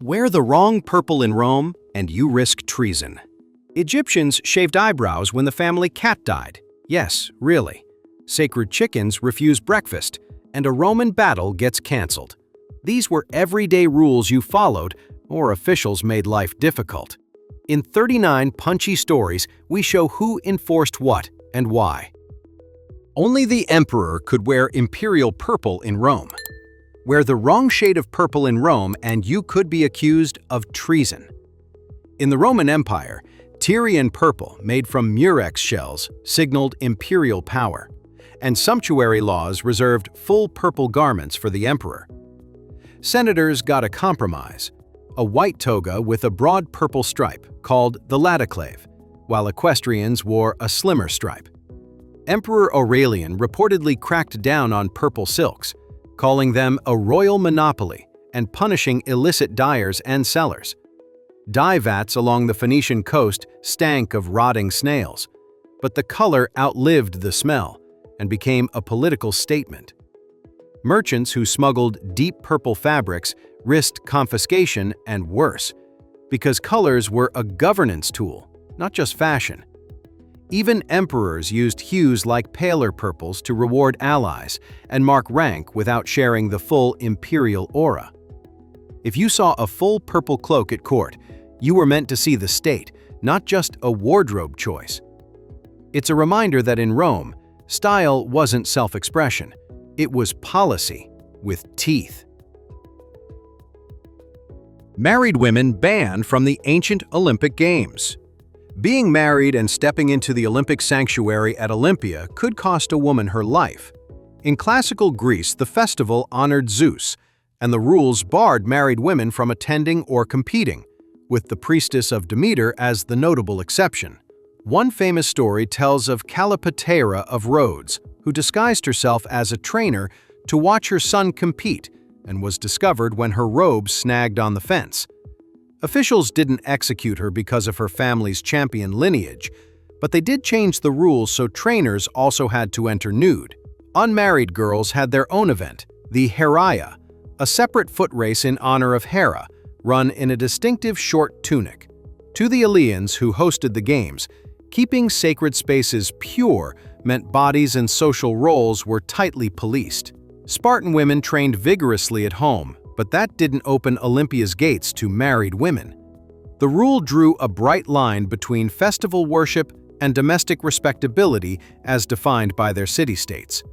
Wear the wrong purple in Rome, and you risk treason. Egyptians shaved eyebrows when the family cat died. Yes, really. Sacred chickens refuse breakfast, and a Roman battle gets cancelled. These were everyday rules you followed, or officials made life difficult. In 39 punchy stories, we show who enforced what and why. Only the emperor could wear imperial purple in Rome. Wear the wrong shade of purple in Rome and you could be accused of treason. In the Roman Empire, Tyrian purple made from murex shells signaled imperial power, and sumptuary laws reserved full purple garments for the emperor. Senators got a compromise, a white toga with a broad purple stripe called the latticlave, while equestrians wore a slimmer stripe. Emperor Aurelian reportedly cracked down on purple silks, calling them a royal monopoly and punishing illicit dyers and sellers. Dye vats along the Phoenician coast stank of rotting snails, but the color outlived the smell and became a political statement. Merchants who smuggled deep purple fabrics risked confiscation and worse, because colors were a governance tool, not just fashion. Even emperors used hues like paler purples to reward allies and mark rank without sharing the full imperial aura. If you saw a full purple cloak at court, you were meant to see the state, not just a wardrobe choice. It's a reminder that in Rome, style wasn't self-expression, it was policy with teeth. Married women banned from the ancient Olympic Games. Being married and stepping into the Olympic sanctuary at Olympia could cost a woman her life. In classical Greece, the festival honored Zeus, and the rules barred married women from attending or competing, with the priestess of Demeter as the notable exception. One famous story tells of Callipoeira of Rhodes, who disguised herself as a trainer to watch her son compete and was discovered when her robe snagged on the fence. Officials didn't execute her because of her family's champion lineage, but they did change the rules so trainers also had to enter nude. Unmarried girls had their own event, the Heraia, a separate foot race in honor of Hera, run in a distinctive short tunic. To the Eleans who hosted the games, keeping sacred spaces pure meant bodies and social roles were tightly policed. Spartan women trained vigorously at home, but that didn't open Olympia's gates to married women. The rule drew a bright line between festival worship and domestic respectability as defined by their city-states.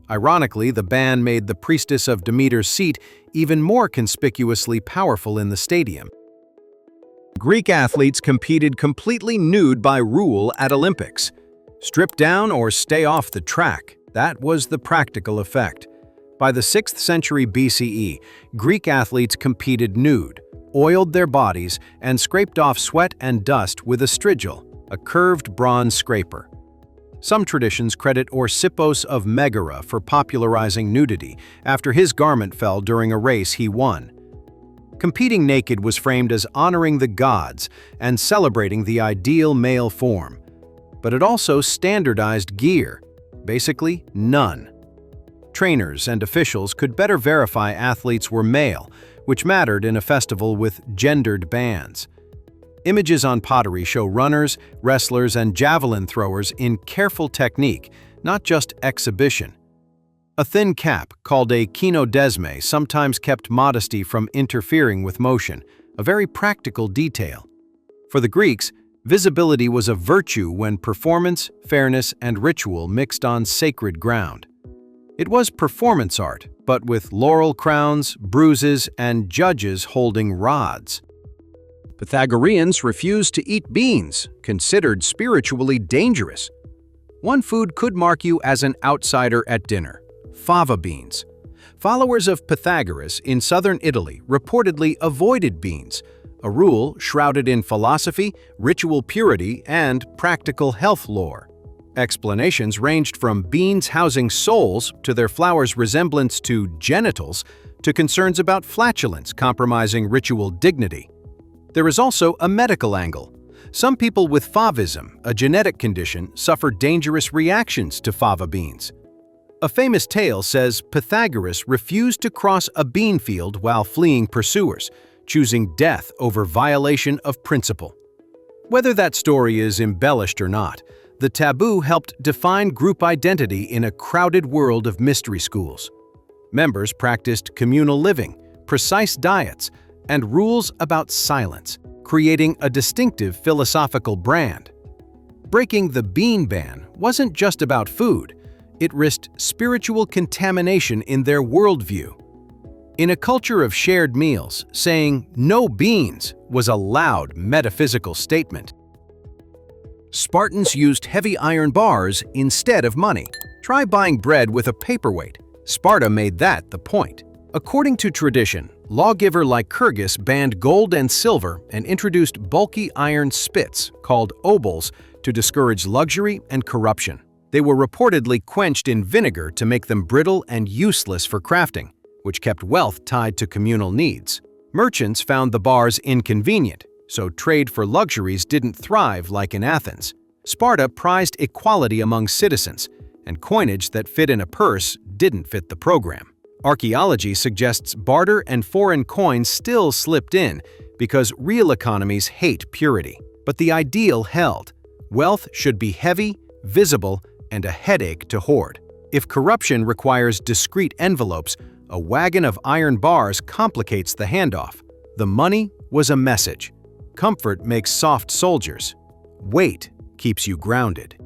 Ironically, the ban made the priestess of Demeter's seat even more conspicuously powerful in the stadium. Greek athletes competed completely nude by rule at Olympics. Strip down or stay off the track, that was the practical effect. By the 6th century BCE, Greek athletes competed nude, oiled their bodies, and scraped off sweat and dust with a strigil, a curved bronze scraper. Some traditions credit Orsippos of Megara for popularizing nudity after his garment fell during a race he won. Competing naked was framed as honoring the gods and celebrating the ideal male form, but it also standardized gear, basically none. Trainers and officials could better verify athletes were male, which mattered in a festival with gendered bands. Images on pottery show runners, wrestlers, and javelin throwers in careful technique, not just exhibition. A thin cap, called a kynodesme, sometimes kept modesty from interfering with motion, a very practical detail. For the Greeks, visibility was a virtue when performance, fairness, and ritual mixed on sacred ground. It was performance art, but with laurel crowns, bruises, and judges holding rods. Pythagoreans refused to eat beans, considered spiritually dangerous. One food could mark you as an outsider at dinner: fava beans. Followers of Pythagoras in southern Italy reportedly avoided beans, a rule shrouded in philosophy, ritual purity, and practical health lore. Explanations ranged from beans housing souls to their flowers' resemblance to genitals to concerns about flatulence compromising ritual dignity. There is also a medical angle. Some people with favism, a genetic condition, suffer dangerous reactions to fava beans. A famous tale says Pythagoras refused to cross a bean field while fleeing pursuers, choosing death over violation of principle. Whether that story is embellished or not, the taboo helped define group identity in a crowded world of mystery schools. Members practiced communal living, precise diets, and rules about silence, creating a distinctive philosophical brand. Breaking the bean ban wasn't just about food, it risked spiritual contamination in their worldview. In a culture of shared meals, saying "no beans" was a loud metaphysical statement. Spartans used heavy iron bars instead of money. Try buying bread with a paperweight. Sparta made that the point. According to tradition, lawgiver Lycurgus banned gold and silver and introduced bulky iron spits, called obols, to discourage luxury and corruption. They were reportedly quenched in vinegar to make them brittle and useless for crafting, which kept wealth tied to communal needs. Merchants found the bars inconvenient, so trade for luxuries didn't thrive like in Athens. Sparta prized equality among citizens, and coinage that fit in a purse didn't fit the program. Archaeology suggests barter and foreign coins still slipped in because real economies hate purity. But the ideal held. Wealth should be heavy, visible, and a headache to hoard. If corruption requires discreet envelopes, a wagon of iron bars complicates the handoff. The money was a message. Comfort makes soft soldiers. Weight keeps you grounded.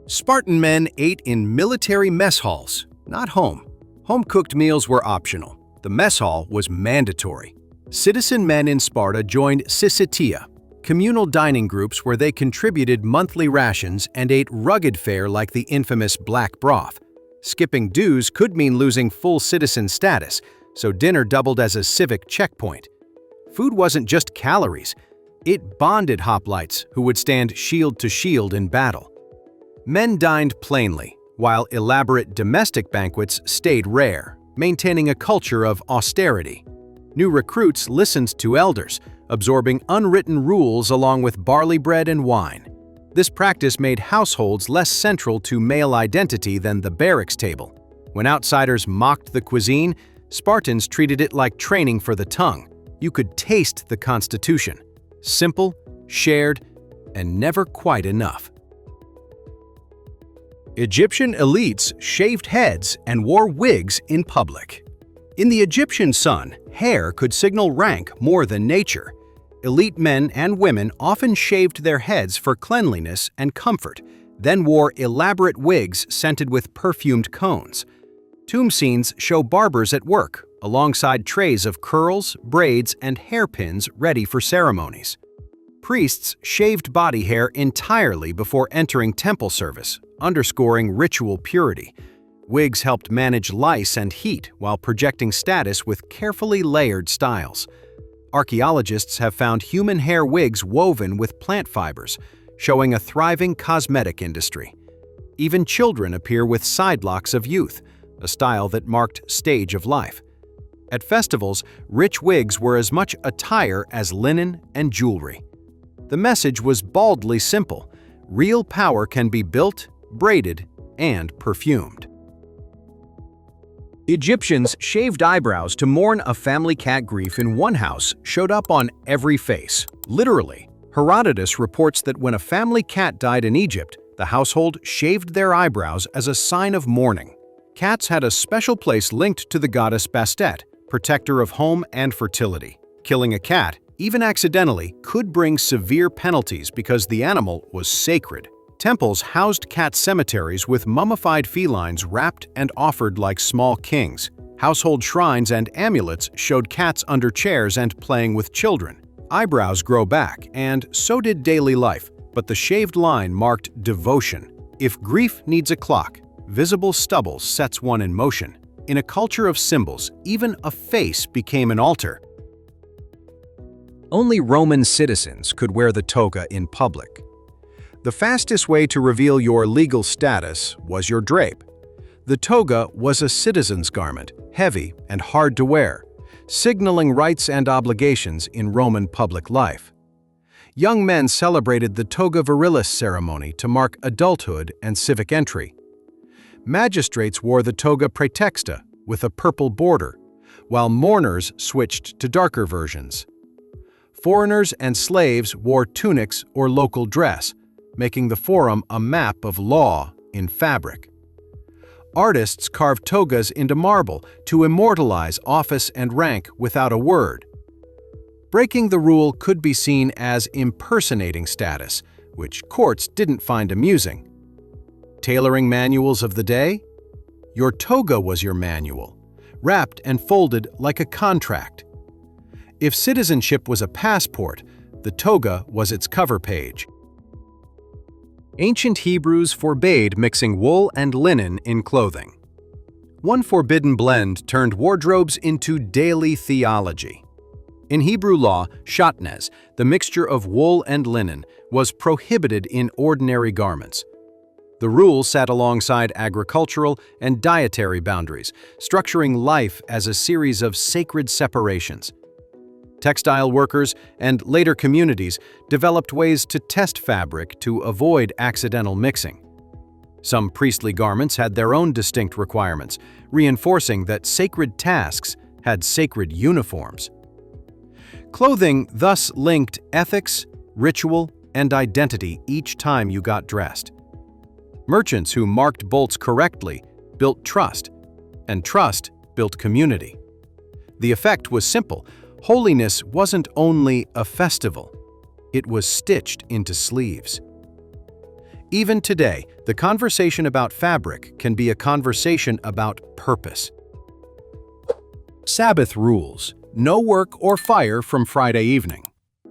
Spartan men ate in military mess halls, not home. Home-cooked meals were optional. The mess hall was mandatory. Citizen men in Sparta joined syssitia, communal dining groups where they contributed monthly rations and ate rugged fare like the infamous black broth. Skipping dues could mean losing full citizen status, so dinner doubled as a civic checkpoint. Food wasn't just calories. It bonded hoplites who would stand shield to shield in battle. Men dined plainly, while elaborate domestic banquets stayed rare, maintaining a culture of austerity. New recruits listened to elders, absorbing unwritten rules along with barley bread and wine. This practice made households less central to male identity than the barracks table. When outsiders mocked the cuisine, Spartans treated it like training for the tongue. You could taste the constitution. Simple, shared, and never quite enough. Egyptian elites shaved heads and wore wigs in public. In the Egyptian sun, hair could signal rank more than nature. Elite men and women often shaved their heads for cleanliness and comfort, then wore elaborate wigs scented with perfumed cones. Tomb scenes show barbers at work, alongside trays of curls, braids, and hairpins ready for ceremonies. Priests shaved body hair entirely before entering temple service, underscoring ritual purity. Wigs helped manage lice and heat while projecting status with carefully layered styles. Archaeologists have found human hair wigs woven with plant fibers, showing a thriving cosmetic industry. Even children appear with side locks of youth, a style that marked stage of life. At festivals, rich wigs were as much attire as linen and jewelry. The message was baldly simple: real power can be built, braided, and perfumed. Egyptians shaved eyebrows to mourn a family cat. Grief in one house showed up on every face, literally. Herodotus reports that when a family cat died in Egypt, the household shaved their eyebrows as a sign of mourning. Cats had a special place linked to the goddess Bastet, protector of home and fertility. Killing a cat, even accidentally, could bring severe penalties because the animal was sacred. Temples housed cat cemeteries with mummified felines wrapped and offered like small kings. Household shrines and amulets showed cats under chairs and playing with children. Eyebrows grow back, and so did daily life, but the shaved line marked devotion. If grief needs a clock, visible stubble sets one in motion. In a culture of symbols, even a face became an altar. Only Roman citizens could wear the toga in public. The fastest way to reveal your legal status was your drape. The toga was a citizen's garment, heavy and hard to wear, signaling rights and obligations in Roman public life. Young men celebrated the toga virilis ceremony to mark adulthood and civic entry. Magistrates wore the toga praetexta with a purple border, while mourners switched to darker versions. Foreigners and slaves wore tunics or local dress, making the forum a map of law in fabric. Artists carved togas into marble to immortalize office and rank without a word. Breaking the rule could be seen as impersonating status, which courts didn't find amusing. Tailoring manuals of the day? Your toga was your manual, wrapped and folded like a contract. If citizenship was a passport, the toga was its cover page. Ancient Hebrews forbade mixing wool and linen in clothing. One forbidden blend turned wardrobes into daily theology. In Hebrew law, shatnez, the mixture of wool and linen, was prohibited in ordinary garments. The rule sat alongside agricultural and dietary boundaries, structuring life as a series of sacred separations. Textile workers and later communities developed ways to test fabric to avoid accidental mixing. Some priestly garments had their own distinct requirements, reinforcing that sacred tasks had sacred uniforms. Clothing thus linked ethics, ritual, and identity each time you got dressed. Merchants who marked bolts correctly built trust, and trust built community. The effect was simple. Holiness wasn't only a festival, it was stitched into sleeves. Even today, the conversation about fabric can be a conversation about purpose. Sabbath rules: no work or fire from Friday evening.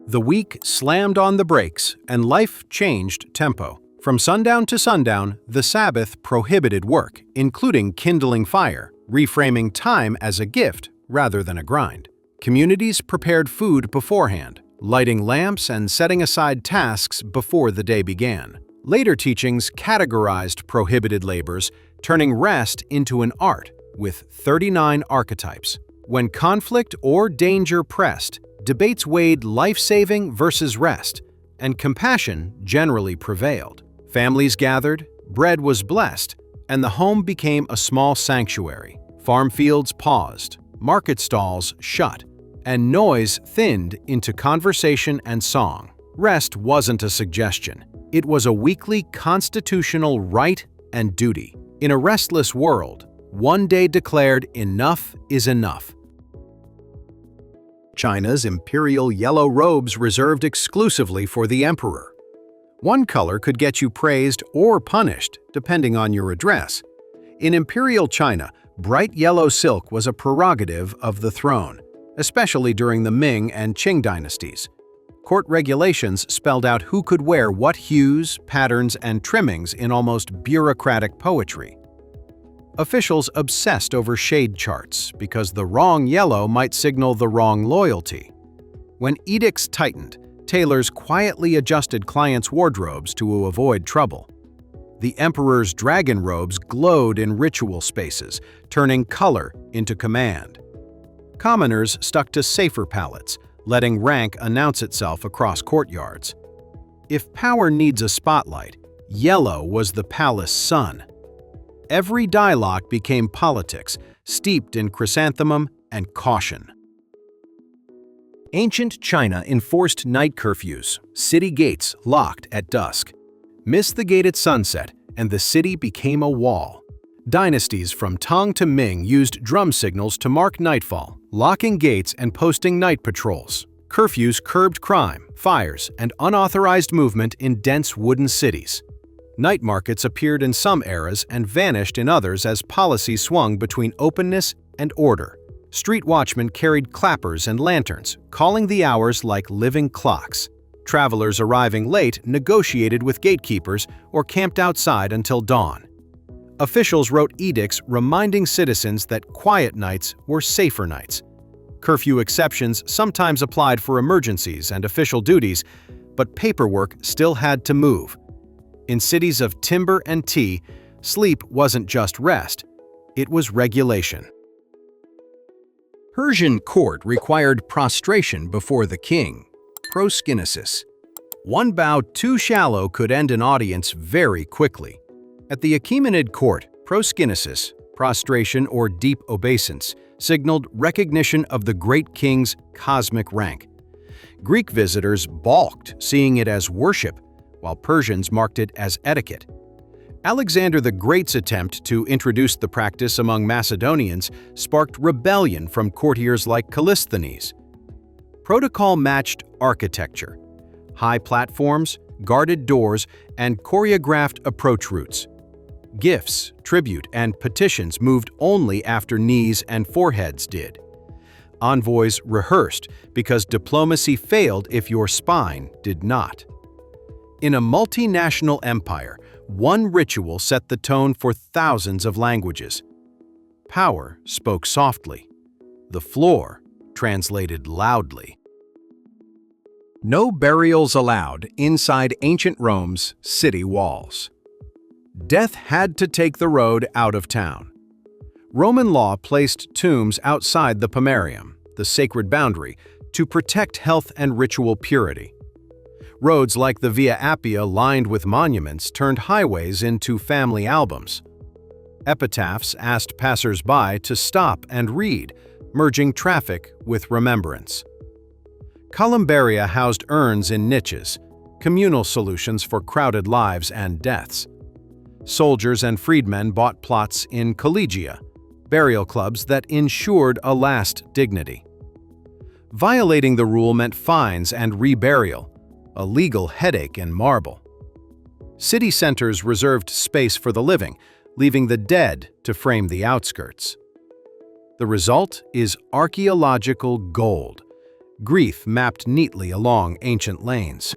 The week slammed on the brakes, and life changed tempo. From sundown to sundown, the Sabbath prohibited work, including kindling fire, reframing time as a gift rather than a grind. Communities prepared food beforehand, lighting lamps and setting aside tasks before the day began. Later teachings categorized prohibited labors, turning rest into an art, with 39 archetypes. When conflict or danger pressed, debates weighed life-saving versus rest, and compassion generally prevailed. Families gathered, bread was blessed, and the home became a small sanctuary. Farm fields paused, market stalls shut, and noise thinned into conversation and song. Rest wasn't a suggestion. It was a weekly constitutional right and duty. In a restless world, one day declared enough is enough. China's imperial yellow robes reserved exclusively for the emperor. One color could get you praised or punished, depending on your address. In imperial China, bright yellow silk was a prerogative of the throne, especially during the Ming and Qing dynasties. Court regulations spelled out who could wear what hues, patterns, and trimmings in almost bureaucratic poetry. Officials obsessed over shade charts because the wrong yellow might signal the wrong loyalty. When edicts tightened, tailors quietly adjusted clients' wardrobes to avoid trouble. The emperor's dragon robes glowed in ritual spaces, turning color into command. Commoners stuck to safer palettes, letting rank announce itself across courtyards. If power needs a spotlight, yellow was the palace sun. Every dialogue became politics, steeped in chrysanthemum and caution. Ancient China enforced night curfews, city gates locked at dusk. Miss the gate at sunset, and the city became a wall. Dynasties from Tang to Ming used drum signals to mark nightfall, locking gates and posting night patrols. Curfews curbed crime, fires, and unauthorized movement in dense wooden cities. Night markets appeared in some eras and vanished in others as policy swung between openness and order. Street watchmen carried clappers and lanterns, calling the hours like living clocks. Travelers arriving late negotiated with gatekeepers or camped outside until dawn. Officials wrote edicts reminding citizens that quiet nights were safer nights. Curfew exceptions sometimes applied for emergencies and official duties, but paperwork still had to move. In cities of timber and tea, sleep wasn't just rest, it was regulation. Persian court required prostration before the king, proskinesis. One bow too shallow could end an audience very quickly. At the Achaemenid court, proskinesis, prostration or deep obeisance, signaled recognition of the great king's cosmic rank. Greek visitors balked, seeing it as worship, while Persians marked it as etiquette. Alexander the Great's attempt to introduce the practice among Macedonians sparked rebellion from courtiers like Callisthenes. Protocol matched architecture: high platforms, guarded doors, and choreographed approach routes. Gifts, tribute, and petitions moved only after knees and foreheads did. Envoys rehearsed because diplomacy failed if your spine did not. In a multinational empire, one ritual set the tone for thousands of languages. Power spoke softly. The floor translated loudly. No burials allowed inside ancient Rome's city walls. Death had to take the road out of town. Roman law placed tombs outside the pomerium, the sacred boundary, to protect health and ritual purity. Roads like the Via Appia lined with monuments turned highways into family albums. Epitaphs asked passers-by to stop and read, merging traffic with remembrance. Columbaria housed urns in niches, communal solutions for crowded lives and deaths. Soldiers and freedmen bought plots in collegia, burial clubs that ensured a last dignity. Violating the rule meant fines and reburial, a legal headache in marble. City centers reserved space for the living, leaving the dead to frame the outskirts. The result is archaeological gold, grief mapped neatly along ancient lanes.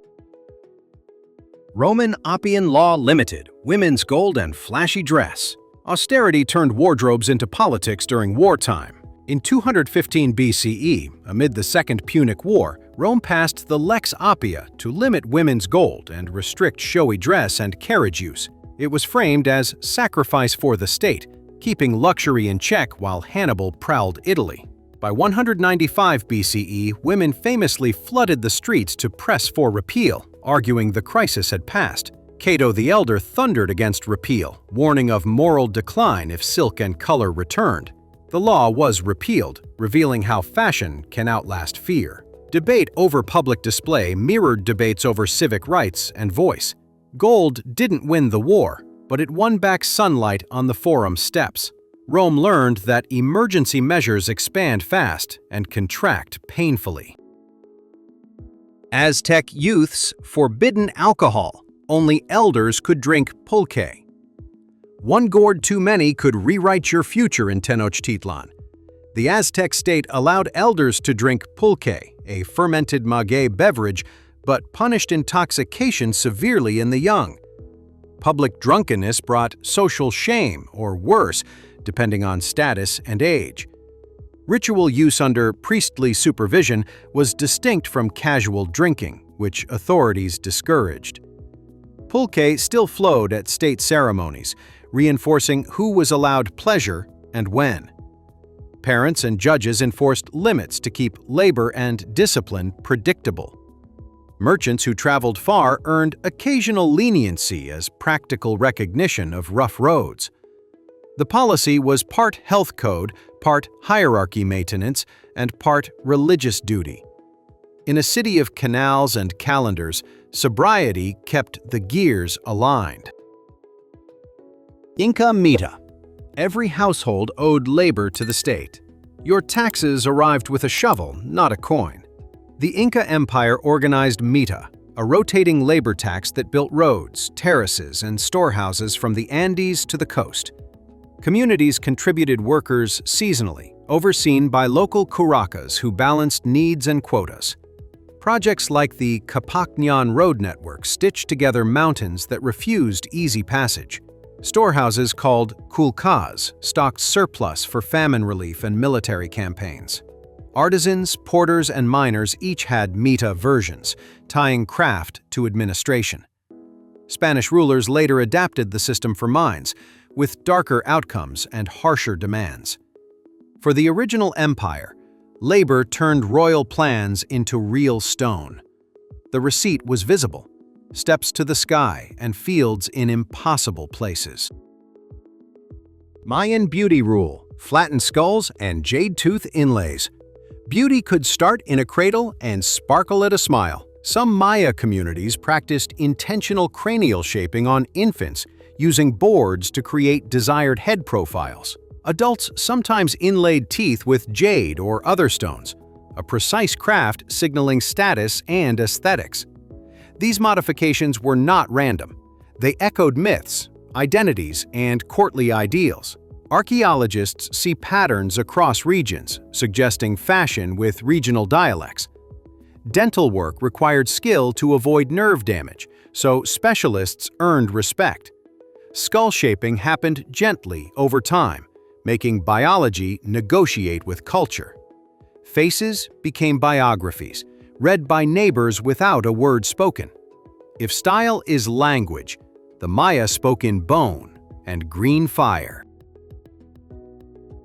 Roman Appian law limited women's gold and flashy dress. Austerity turned wardrobes into politics during wartime. In 215 BCE, amid the Second Punic War, Rome passed the Lex Appia to limit women's gold and restrict showy dress and carriage use. It was framed as sacrifice for the state, keeping luxury in check while Hannibal prowled Italy. By 195 BCE, women famously flooded the streets to press for repeal, arguing the crisis had passed. Cato the Elder thundered against repeal, warning of moral decline if silk and color returned. The law was repealed, revealing how fashion can outlast fear. Debate over public display mirrored debates over civic rights and voice. Gold didn't win the war, but it won back sunlight on the forum steps. Rome learned that emergency measures expand fast and contract painfully. Aztec youths forbidden alcohol. Only elders could drink pulque. One gourd too many could rewrite your future in Tenochtitlan. The Aztec state allowed elders to drink pulque, a fermented maguey beverage, but punished intoxication severely in the young. Public drunkenness brought social shame, or worse, depending on status and age. Ritual use under priestly supervision was distinct from casual drinking, which authorities discouraged. Pulque still flowed at state ceremonies, reinforcing who was allowed pleasure and when. Parents and judges enforced limits to keep labor and discipline predictable. Merchants who traveled far earned occasional leniency as practical recognition of rough roads. The policy was part health code, part hierarchy maintenance, and part religious duty. In a city of canals and calendars, sobriety kept the gears aligned. Inca Mita. Every household owed labor to the state. Your taxes arrived with a shovel, not a coin. The Inca Empire organized Mita, a rotating labor tax that built roads, terraces, and storehouses from the Andes to the coast. Communities contributed workers seasonally, overseen by local curacas who balanced needs and quotas. Projects like the Capacñan Road Network stitched together mountains that refused easy passage. Storehouses called kulkas stocked surplus for famine relief and military campaigns. Artisans, porters, and miners each had Mita versions, tying craft to administration. Spanish rulers later adapted the system for mines, with darker outcomes and harsher demands. For the original empire, labor turned royal plans into real stone. The receipt was visible: steps to the sky and fields in impossible places. Mayan beauty rule, flattened skulls, and jade tooth inlays. Beauty could start in a cradle and sparkle at a smile. Some Maya communities practiced intentional cranial shaping on infants, using boards to create desired head profiles. Adults sometimes inlaid teeth with jade or other stones, a precise craft signaling status and aesthetics. These modifications were not random. They echoed myths, identities, and courtly ideals. Archaeologists see patterns across regions, suggesting fashion with regional dialects. Dental work required skill to avoid nerve damage, so specialists earned respect. Skull shaping happened gently over time, making biology negotiate with culture. Faces became biographies, read by neighbors without a word spoken. If style is language, the Maya spoke in bone and green fire.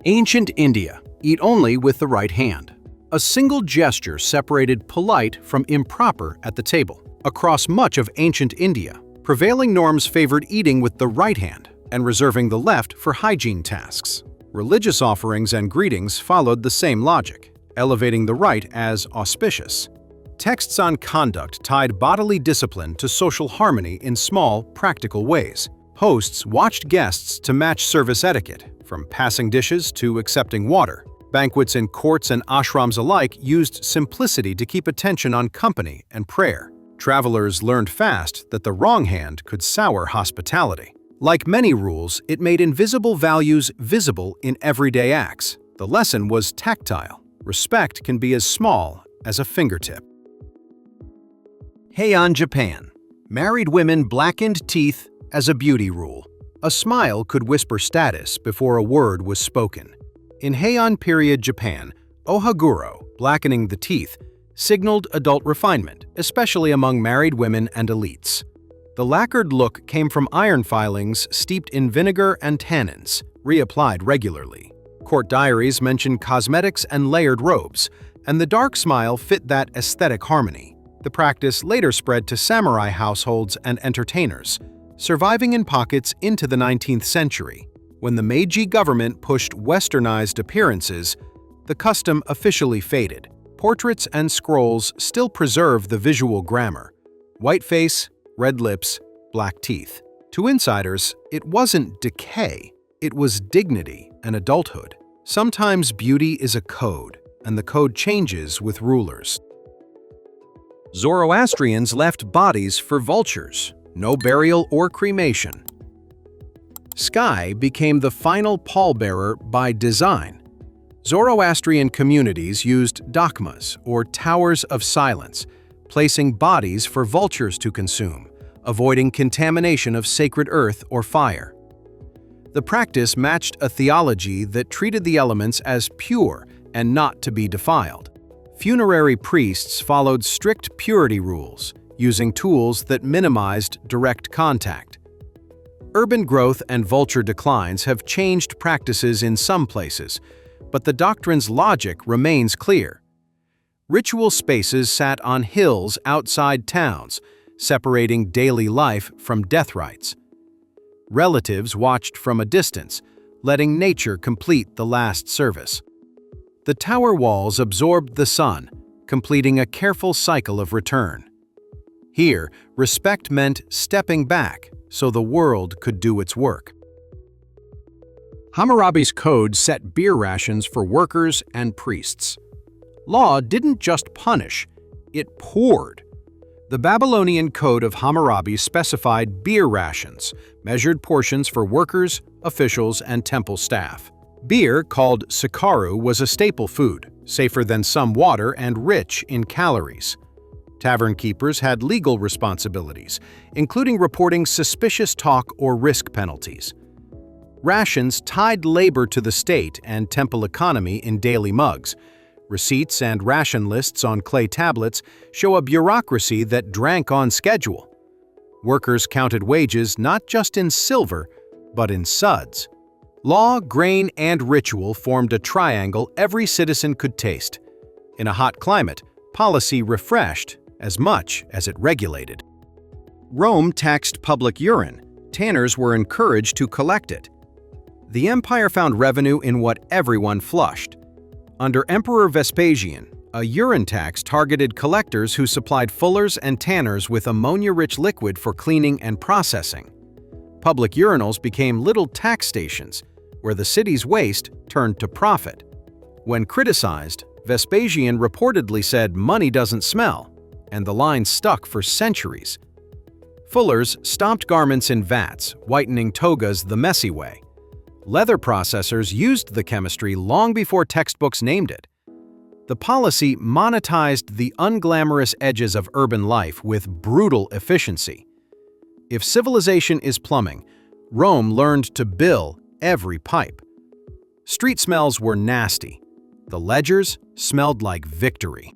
Ancient India, eat only with the right hand. A single gesture separated polite from improper at the table. Across much of ancient India, prevailing norms favored eating with the right hand and reserving the left for hygiene tasks. Religious offerings and greetings followed the same logic, elevating the right as auspicious. Texts on conduct tied bodily discipline to social harmony in small, practical ways. Hosts watched guests to match service etiquette, from passing dishes to accepting water. Banquets in courts and ashrams alike used simplicity to keep attention on company and prayer. Travelers learned fast that the wrong hand could sour hospitality. Like many rules, it made invisible values visible in everyday acts. The lesson was tactile. Respect can be as small as a fingertip. Heian, Japan. Married women blackened teeth as a beauty rule. A smile could whisper status before a word was spoken. In Heian period Japan, ohaguro, blackening the teeth, signaled adult refinement, especially among married women and elites. The lacquered look came from iron filings steeped in vinegar and tannins, reapplied regularly. Court diaries mention cosmetics and layered robes, and the dark smile fit that aesthetic harmony. The practice later spread to samurai households and entertainers, surviving in pockets into the 19th century. When the Meiji government pushed westernized appearances, the custom officially faded. Portraits and scrolls still preserve the visual grammar: white face, red lips, black teeth. To insiders, it wasn't decay, it was dignity and adulthood. Sometimes beauty is a code, and the code changes with rulers. Zoroastrians left bodies for vultures, no burial or cremation. Sky became the final pallbearer by design. Zoroastrian communities used dakmas, or towers of silence, placing bodies for vultures to consume, avoiding contamination of sacred earth or fire. The practice matched a theology that treated the elements as pure and not to be defiled. Funerary priests followed strict purity rules, using tools that minimized direct contact. Urban growth and vulture declines have changed practices in some places, but the doctrine's logic remains clear. Ritual spaces sat on hills outside towns, separating daily life from death rites. Relatives watched from a distance, letting nature complete the last service. The tower walls absorbed the sun, completing a careful cycle of return. Here, respect meant stepping back so the world could do its work. Hammurabi's code set beer rations for workers and priests. Law didn't just punish, it poured. The Babylonian Code of Hammurabi specified beer rations, measured portions for workers, officials, and temple staff. Beer, called sikaru, was a staple food, safer than some water and rich in calories. Tavern keepers had legal responsibilities, including reporting suspicious talk or risk penalties. Rations tied labor to the state and temple economy in daily mugs. Receipts and ration lists on clay tablets show a bureaucracy that drank on schedule. Workers counted wages not just in silver, but in suds. Law, grain, and ritual formed a triangle every citizen could taste. In a hot climate, policy refreshed as much as it regulated. Rome taxed public urine. Tanners were encouraged to collect it. The empire found revenue in what everyone flushed. Under Emperor Vespasian, a urine tax targeted collectors who supplied fullers and tanners with ammonia-rich liquid for cleaning and processing. Public urinals became little tax stations, where the city's waste turned to profit. When criticized, Vespasian reportedly said money doesn't smell, and the line stuck for centuries. Fullers stomped garments in vats, whitening togas the messy way. Leather processors used the chemistry long before textbooks named it. The policy monetized the unglamorous edges of urban life with brutal efficiency. If civilization is plumbing, Rome learned to bill every pipe. Street smells were nasty. The ledgers smelled like victory.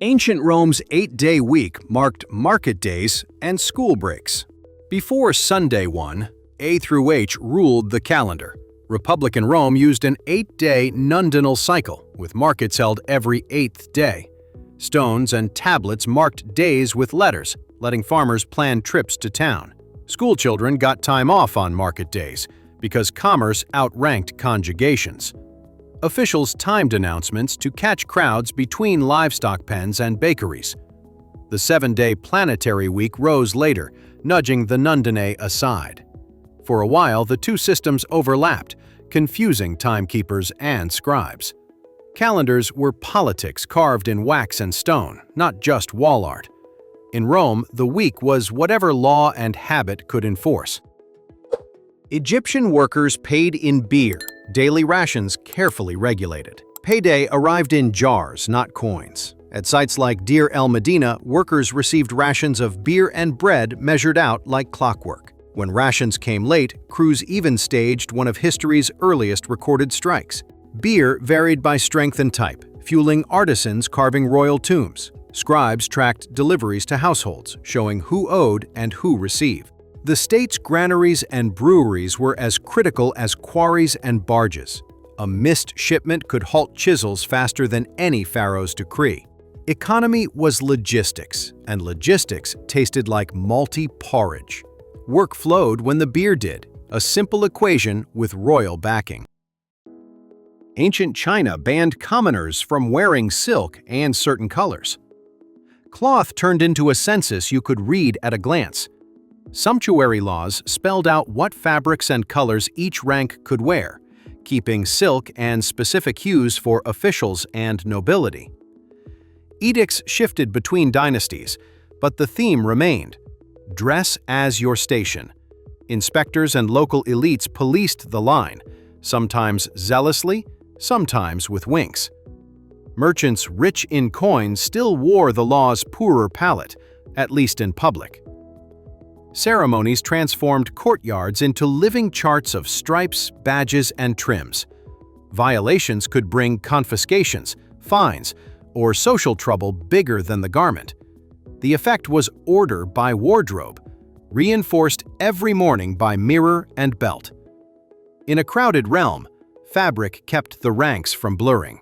Ancient Rome's 8-day week marked market days and school breaks. Before Sunday 1, A through H ruled the calendar. Republican Rome used an 8-day nundinal cycle, with markets held every 8th day. Stones and tablets marked days with letters, letting farmers plan trips to town. Schoolchildren got time off on market days, because commerce outranked conjugations. Officials timed announcements to catch crowds between livestock pens and bakeries. The 7-day planetary week rose later, nudging the nundinae aside. For a while, the two systems overlapped, confusing timekeepers and scribes. Calendars were politics carved in wax and stone, not just wall art. In Rome, the week was whatever law and habit could enforce. Egyptian workers paid in beer, daily rations carefully regulated. Payday arrived in jars, not coins. At sites like Deir el-Medina, workers received rations of beer and bread measured out like clockwork. When rations came late, crews even staged one of history's earliest recorded strikes. Beer varied by strength and type, fueling artisans carving royal tombs. Scribes tracked deliveries to households, showing who owed and who received. The state's granaries and breweries were as critical as quarries and barges. A missed shipment could halt chisels faster than any pharaoh's decree. Economy was logistics, and logistics tasted like malty porridge. Work flowed when the beer did, a simple equation with royal backing. Ancient China banned commoners from wearing silk and certain colors. Cloth turned into a census you could read at a glance. Sumptuary laws spelled out what fabrics and colors each rank could wear, keeping silk and specific hues for officials and nobility. Edicts shifted between dynasties, but the theme remained: dress as your station. Inspectors and local elites policed the line, sometimes zealously, sometimes with winks. Merchants rich in coin still wore the law's poorer palette, at least in public. Ceremonies transformed courtyards into living charts of stripes, badges, and trims. Violations could bring confiscations, fines, or social trouble bigger than the garment. The effect was order by wardrobe, reinforced every morning by mirror and belt. In a crowded realm, fabric kept the ranks from blurring.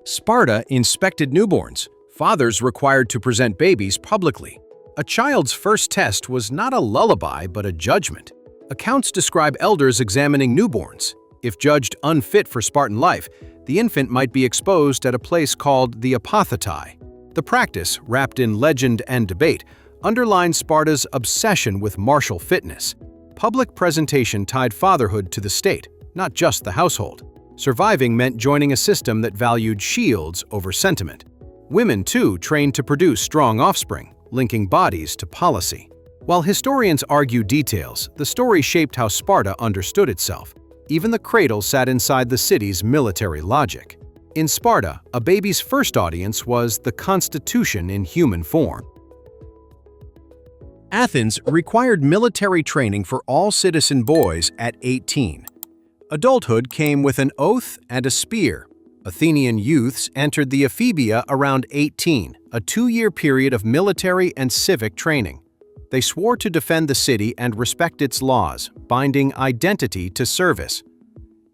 Sparta inspected newborns, fathers required to present babies publicly. A child's first test was not a lullaby but a judgment. Accounts describe elders examining newborns. If judged unfit for Spartan life, the infant might be exposed at a place called the apothetai. The practice, wrapped in legend and debate, underlines Sparta's obsession with martial fitness. Public presentation tied fatherhood to the state, not just the household. Surviving meant joining a system that valued shields over sentiment. Women, too, trained to produce strong offspring, linking bodies to policy. While historians argue details, the story shaped how Sparta understood itself. Even the cradle sat inside the city's military logic. In Sparta, a baby's first audience was the constitution in human form. Athens required military training for all citizen boys at 18. Adulthood came with an oath and a spear. Athenian youths entered the ephebia around 18, a 2-year period of military and civic training. They swore to defend the city and respect its laws, binding identity to service.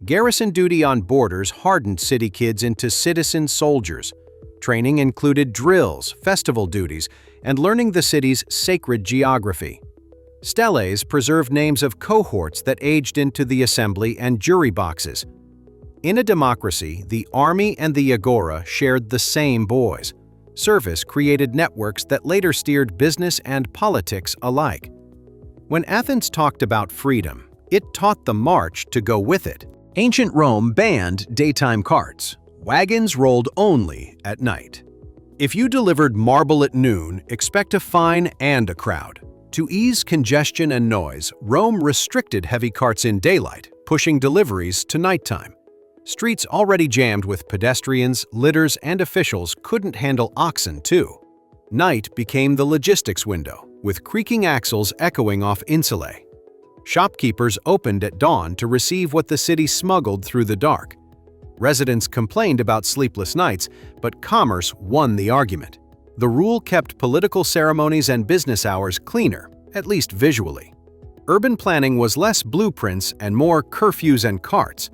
Garrison duty on borders hardened city kids into citizen soldiers. Training included drills, festival duties, and learning the city's sacred geography. Steles preserved names of cohorts that aged into the assembly and jury boxes. In a democracy, the army and the agora shared the same boys. Service created networks that later steered business and politics alike. When Athens talked about freedom, it taught the march to go with it. Ancient Rome banned daytime carts. Wagons rolled only at night. If you delivered marble at noon, expect a fine and a crowd. To ease congestion and noise, Rome restricted heavy carts in daylight, pushing deliveries to nighttime. Streets already jammed with pedestrians, litters, and officials couldn't handle oxen, too. Night became the logistics window, with creaking axles echoing off insulae. Shopkeepers opened at dawn to receive what the city smuggled through the dark. Residents complained about sleepless nights, but commerce won the argument. The rule kept political ceremonies and business hours cleaner, at least visually. Urban planning was less blueprints and more curfews and carts.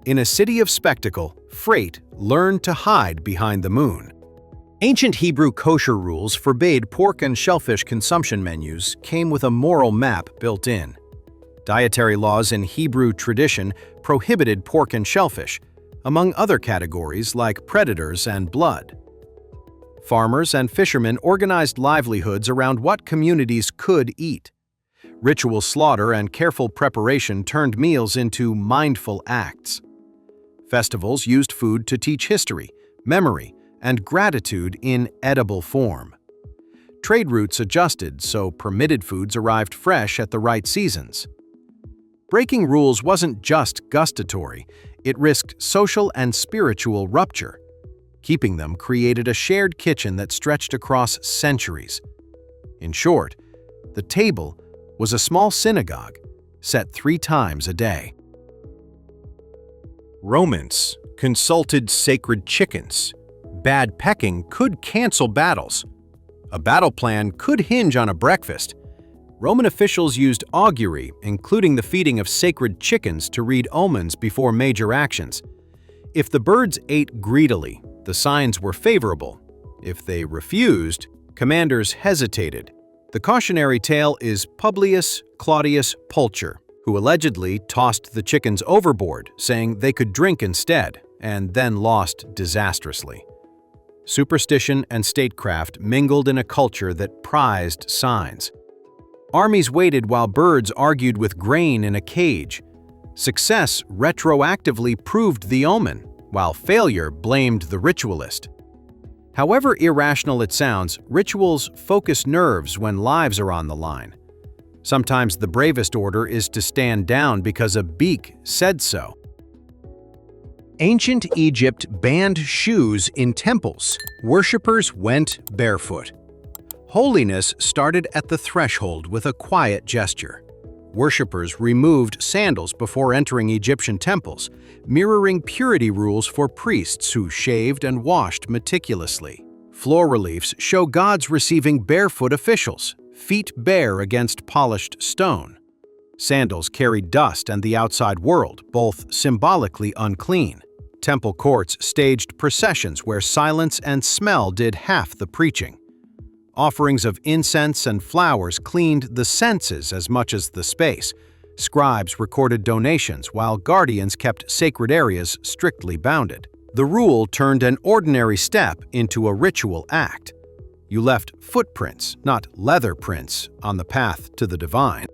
In a city of spectacle, freight learned to hide behind the moon. Ancient Hebrew kosher rules forbade pork and shellfish consumption menus came with a moral map built in. Dietary laws in Hebrew tradition prohibited pork and shellfish, among other categories like predators and blood. Farmers and fishermen organized livelihoods around what communities could eat. Ritual slaughter and careful preparation turned meals into mindful acts. Festivals used food to teach history, memory, and gratitude in edible form. Trade routes adjusted so permitted foods arrived fresh at the right seasons. Breaking rules wasn't just gustatory, it risked social and spiritual rupture. Keeping them created a shared kitchen that stretched across centuries. In short, the table was a small synagogue, set 3 times a day. Romans consulted sacred chickens. Bad pecking could cancel battles. A battle plan could hinge on a breakfast. Roman officials used augury, including the feeding of sacred chickens, to read omens before major actions. If the birds ate greedily, the signs were favorable. If they refused, commanders hesitated. The cautionary tale is Publius Claudius Pulcher, who allegedly tossed the chickens overboard, saying they could drink instead, and then lost disastrously. Superstition and statecraft mingled in a culture that prized signs. Armies waited while birds argued with grain in a cage. Success retroactively proved the omen, while failure blamed the ritualist. However irrational it sounds, rituals focus nerves when lives are on the line. Sometimes the bravest order is to stand down because a beak said so. Ancient Egypt banned shoes in temples. Worshippers went barefoot. Holiness started at the threshold with a quiet gesture. Worshippers removed sandals before entering Egyptian temples, mirroring purity rules for priests who shaved and washed meticulously. Floor reliefs show gods receiving barefoot officials, feet bare against polished stone. Sandals carried dust and the outside world, both symbolically unclean. Temple courts staged processions where silence and smell did half the preaching. Offerings of incense and flowers cleaned the senses as much as the space. Scribes recorded donations while guardians kept sacred areas strictly bounded. The rule turned an ordinary step into a ritual act. You left footprints, not leather prints, on the path to the divine.